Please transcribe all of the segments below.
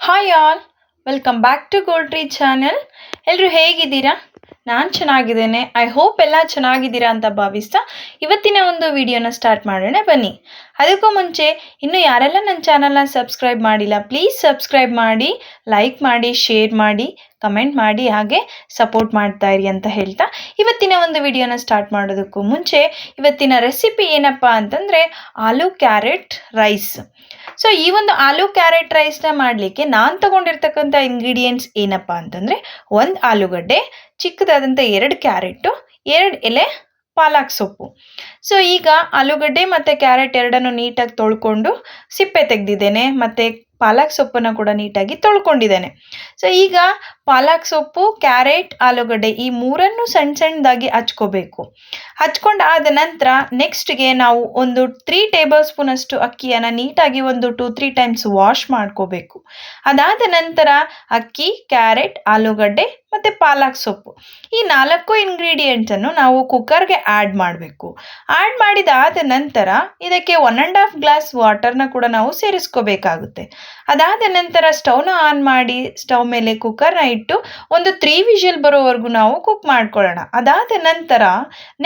Hi all, welcome back to gold tree channel. ಎಲ್ಲರೂ ಹೇಗಿದ್ದೀರಾ? ನಾನು ಚೆನ್ನಾಗಿದ್ದೇನೆ. ಐ ಹೋಪ್ ಎಲ್ಲ ಚೆನ್ನಾಗಿದ್ದೀರಾ ಅಂತ ಭಾವಿಸ್ತಾ ಇವತ್ತಿನ ಒಂದು ವಿಡಿಯೋನ ಸ್ಟಾರ್ಟ್ ಮಾಡೋಣ ಬನ್ನಿ. ಅದಕ್ಕೂ ಮುಂಚೆ ಇನ್ನೂ ಯಾರೆಲ್ಲ ನನ್ನ ಚಾನಲ್ನ ಸಬ್ಸ್ಕ್ರೈಬ್ ಮಾಡಿಲ್ಲ, ಪ್ಲೀಸ್ ಸಬ್ಸ್ಕ್ರೈಬ್ ಮಾಡಿ, ಲೈಕ್ ಮಾಡಿ, ಶೇರ್ ಮಾಡಿ, ಕಮೆಂಟ್ ಮಾಡಿ, ಹಾಗೆ ಸಪೋರ್ಟ್ ಮಾಡ್ತಾ ಇರಿ ಅಂತ ಹೇಳ್ತಾ ಇವತ್ತಿನ ಒಂದು ವಿಡಿಯೋನ ಸ್ಟಾರ್ಟ್ ಮಾಡೋದಕ್ಕೂ ಮುಂಚೆ ಇವತ್ತಿನ ರೆಸಿಪಿ ಏನಪ್ಪ ಅಂತಂದರೆ ಆಲೂ ಕ್ಯಾರೆಟ್ ರೈಸ್. ಸೊ ಈ ಒಂದು ಆಲೂ ಕ್ಯಾರೆಟ್ ರೈಸ್ನ ಮಾಡಲಿಕ್ಕೆ ನಾನು ತಗೊಂಡಿರ್ತಕ್ಕಂಥ ಇಂಗ್ರೀಡಿಯೆಂಟ್ಸ್ ಏನಪ್ಪ ಅಂತಂದರೆ ಒಂದು ಆಲೂಗಡ್ಡೆ, ಚಿಕ್ಕದಾದಂಥ 2 ಕ್ಯಾರೆಟು, 2 ಎಲೆ ಪಾಲಕ್ ಸೊಪ್ಪು. ಸೊ ಈಗ ಆಲೂಗಡ್ಡೆ ಮತ್ತು ಕ್ಯಾರೆಟ್ ಎರಡನ್ನು ನೀಟಾಗಿ ತೊಳ್ಕೊಂಡು ಸಿಪ್ಪೆ ತೆಗೆದಿದ್ದೇನೆ, ಮತ್ತು ಪಾಲಕ್ ಸೊಪ್ಪನ್ನು ಕೂಡ ನೀಟಾಗಿ ತೊಳ್ಕೊಂಡಿದ್ದೇನೆ. ಸೊ ಈಗ ಪಾಲಕ್ ಸೊಪ್ಪು, ಕ್ಯಾರೆಟ್, ಆಲೂಗಡ್ಡೆ ಈ ಮೂರನ್ನು ಸಣ್ಣ ಸಣ್ಣದಾಗಿ ಹಚ್ಕೋಬೇಕು. ಹಚ್ಕೊಂಡಾದ ನಂತರ ನೆಕ್ಸ್ಟ್ಗೆ ನಾವು ಒಂದು 3 ಟೇಬಲ್ ಸ್ಪೂನ್ ಅಷ್ಟು ಅಕ್ಕಿಯನ್ನು ನೀಟಾಗಿ ಒಂದು 2-3 ಟೈಮ್ಸ್ ವಾಶ್ ಮಾಡ್ಕೋಬೇಕು. ಅದಾದ ನಂತರ ಅಕ್ಕಿ, ಕ್ಯಾರೆಟ್, ಆಲೂಗಡ್ಡೆ ಮತ್ತು ಪಾಲಕ್ ಸೊಪ್ಪು ಈ 4 ಇಂಗ್ರೀಡಿಯೆಂಟ್ಸನ್ನು ನಾವು ಕುಕ್ಕರ್ಗೆ ಆ್ಯಡ್ ಮಾಡಬೇಕು. ಆ್ಯಡ್ ಮಾಡಿದಾದ ನಂತರ ಇದಕ್ಕೆ 1.5 ಗ್ಲಾಸ್ ವಾಟರ್ನ ಕೂಡ ನಾವು ಸೇರಿಸ್ಕೋಬೇಕಾಗುತ್ತೆ. ಅದಾದ ನಂತರ ಸ್ಟವ್ನ ಆನ್ ಮಾಡಿ ಸ್ಟವ್ ಮೇಲೆ ಕುಕ್ಕರ್ನ ಇಟ್ಟು ಒಂದು 3 ವಿಷಲ್ ಬರೋವರೆಗೂ ನಾವು ಕುಕ್ ಮಾಡ್ಕೊಳ್ಳೋಣ. ಅದಾದ ನಂತರ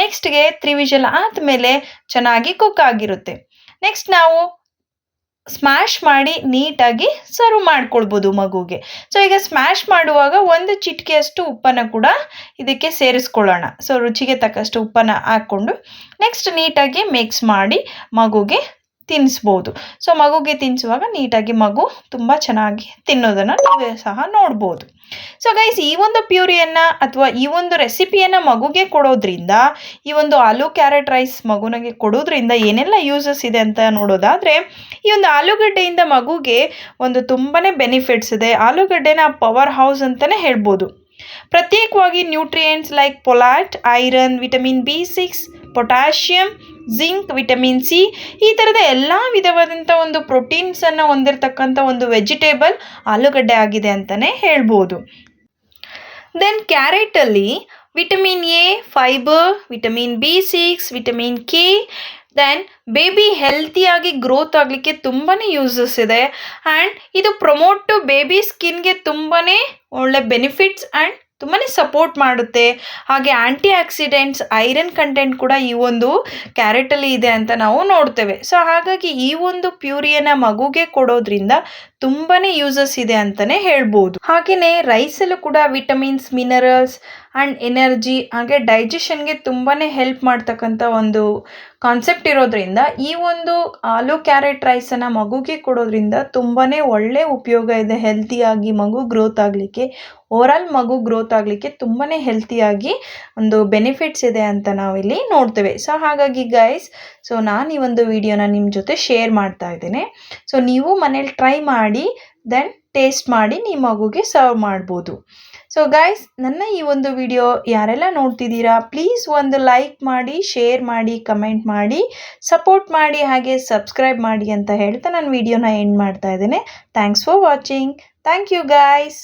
ನೆಕ್ಸ್ಟ್ಗೆ 3 ವಿಷಲ್ ಆದಮೇಲೆ ಚೆನ್ನಾಗಿ ಕುಕ್ ಆಗಿರುತ್ತೆ. ನೆಕ್ಸ್ಟ್ ನಾವು ಸ್ಮ್ಯಾಶ್ ಮಾಡಿ ನೀಟಾಗಿ ಸರ್ವ್ ಮಾಡ್ಕೊಳ್ಬೋದು ಮಗುಗೆ. ಸೊ ಈಗ ಸ್ಮ್ಯಾಶ್ ಮಾಡುವಾಗ ಒಂದು ಚಿಟಿಕೆಯಷ್ಟು ಉಪ್ಪನ್ನು ಕೂಡ ಇದಕ್ಕೆ ಸೇರಿಸ್ಕೊಳ್ಳೋಣ. ಸೊ ರುಚಿಗೆ ತಕ್ಕಷ್ಟು ಉಪ್ಪನ್ನು ಹಾಕ್ಕೊಂಡು ನೆಕ್ಸ್ಟ್ ನೀಟಾಗಿ ಮಿಕ್ಸ್ ಮಾಡಿ ಮಗುಗೆ ತಿನ್ನಿಸ್ಬೋದು. ಸೊ ಮಗುಗೆ ತಿನ್ನಿಸುವಾಗ ನೀಟಾಗಿ ಮಗು ತುಂಬ ಚೆನ್ನಾಗಿ ತಿನ್ನೋದನ್ನು ನೀವು ಸಹ ನೋಡ್ಬೋದು. ಸೊ ಗೈಸ್, ಈ ಒಂದು ಪ್ಯೂರಿಯನ್ನು ಅಥವಾ ಈ ಒಂದು ರೆಸಿಪಿಯನ್ನು ಮಗುಗೆ ಕೊಡೋದ್ರಿಂದ, ಈ ಒಂದು ಆಲೂ ಕ್ಯಾರೆಟ್ ರೈಸ್ ಮಗುನಿಗೆ ಕೊಡೋದ್ರಿಂದ ಏನೆಲ್ಲ ಯೂಸಸ್ ಇದೆ ಅಂತ ನೋಡೋದಾದರೆ, ಈ ಒಂದು ಆಲೂಗಡ್ಡೆಯಿಂದ ಮಗುಗೆ ಒಂದು ತುಂಬಾ ಬೆನಿಫಿಟ್ಸ್ ಇದೆ. ಆಲೂಗಡ್ಡೆನ ಪವರ್ ಹೌಸ್ ಅಂತಲೇ ಹೇಳ್ಬೋದು. ಪ್ರತ್ಯೇಕವಾಗಿ nutrients like folate, iron, vitamin B6, potassium, zinc, vitamin C ಈ ಥರದ ಎಲ್ಲ ವಿಧವಾದಂಥ ಒಂದು ಪ್ರೋಟೀನ್ಸನ್ನು ಹೊಂದಿರತಕ್ಕಂಥ ಒಂದು ವೆಜಿಟೇಬಲ್ ಆಲೂಗಡ್ಡೆ ಆಗಿದೆ ಅಂತಲೇ ಹೇಳ್ಬೋದು. ದೆನ್ ಕ್ಯಾರೆಟಲ್ಲಿ vitamin A, fibre, vitamin B6, vitamin K, then baby ಹೆಲ್ತಿಯಾಗಿ ಗ್ರೋತ್ ಆಗಲಿಕ್ಕೆ ತುಂಬಾ ಯೂಸಸ್ ಇದೆ. ಆ್ಯಂಡ್ ಇದು ಪ್ರಮೋಟ್ ಟು ಬೇಬಿ ಸ್ಕಿನ್ಗೆ ತುಂಬಾ ಒಳ್ಳೆ ಬೆನಿಫಿಟ್ಸ್ ಆ್ಯಂಡ್ ತುಂಬಾ ಸಪೋರ್ಟ್ ಮಾಡುತ್ತೆ. ಹಾಗೆ ಆ್ಯಂಟಿ ಆಕ್ಸಿಡೆಂಟ್ಸ್, ಐರನ್ ಕಂಟೆಂಟ್ ಕೂಡ ಈ ಒಂದು ಕ್ಯಾರೆಟಲ್ಲಿ ಇದೆ ಅಂತ ನಾವು ನೋಡ್ತೇವೆ. ಸೊ ಹಾಗಾಗಿ ಈ ಒಂದು ಪ್ಯೂರಿಯನ್ನು ಮಗುಗೆ ಕೊಡೋದ್ರಿಂದ ತುಂಬಾ ಯೂಸಸ್ ಇದೆ ಅಂತಲೇ ಹೇಳ್ಬೋದು. ಹಾಗೆಯೇ ರೈಸಲ್ಲೂ ಕೂಡ ವಿಟಮಿನ್ಸ್, ಮಿನರಲ್ಸ್ ಆ್ಯಂಡ್ ಎನರ್ಜಿ ಹಾಗೆ ಡೈಜೆಷನ್ಗೆ ತುಂಬಾ ಹೆಲ್ಪ್ ಮಾಡ್ತಕ್ಕಂಥ ಒಂದು ಕಾನ್ಸೆಪ್ಟ್ ಇರೋದ್ರಿಂದ ಈ ಒಂದು ಆಲೂ ಕ್ಯಾರೆಟ್ ರೈಸನ್ನು ಮಗುಗೆ ಕೊಡೋದ್ರಿಂದ ತುಂಬಾ ಒಳ್ಳೆ ಉಪಯೋಗ ಇದೆ. ಹೆಲ್ತಿಯಾಗಿ ಮಗು ಗ್ರೋತ್ ಆಗಲಿಕ್ಕೆ, ಓವರಾಲ್ ಮಗು ಗ್ರೋತ್ ಆಗಲಿಕ್ಕೆ ತುಂಬಾ ಹೆಲ್ತಿಯಾಗಿ ಒಂದು ಬೆನಿಫಿಟ್ಸ್ ಇದೆ ಅಂತ ನಾವಿಲ್ಲಿ ನೋಡ್ತೇವೆ. ಸೊ ಹಾಗಾಗಿ ಗೈಸ್, ಸೊ ನಾನು ಈ ಒಂದು ವಿಡಿಯೋನ ನಿಮ್ಮ ಜೊತೆ ಶೇರ್ ಮಾಡ್ತಾ ಇದ್ದೇನೆ. ಸೊ ನೀವು ಮನೇಲಿ ಟ್ರೈ ಮಾಡಿ, ದೆನ್ ಟೇಸ್ಟ್ ಮಾಡಿ ನಿಮ್ಮ ಮಗುಗೆ ಸರ್ವ್ ಮಾಡ್ಬೋದು. ಸೊ ಗೈಸ್, ನನ್ನ ಈ ಒಂದು ವಿಡಿಯೋ ಯಾರೆಲ್ಲ ನೋಡ್ತಿದ್ದೀರಾ ಪ್ಲೀಸ್ ಒಂದು ಲೈಕ್ ಮಾಡಿ, ಶೇರ್ ಮಾಡಿ, ಕಮೆಂಟ್ ಮಾಡಿ, ಸಪೋರ್ಟ್ ಮಾಡಿ, ಹಾಗೆ ಸಬ್ಸ್ಕ್ರೈಬ್ ಮಾಡಿ ಅಂತ ಹೇಳ್ತಾ ನಾನು ವಿಡಿಯೋನ ಎಂಡ್ ಮಾಡ್ತಾ ಇದ್ದೇನೆ. Thanks for watching. Thank you guys.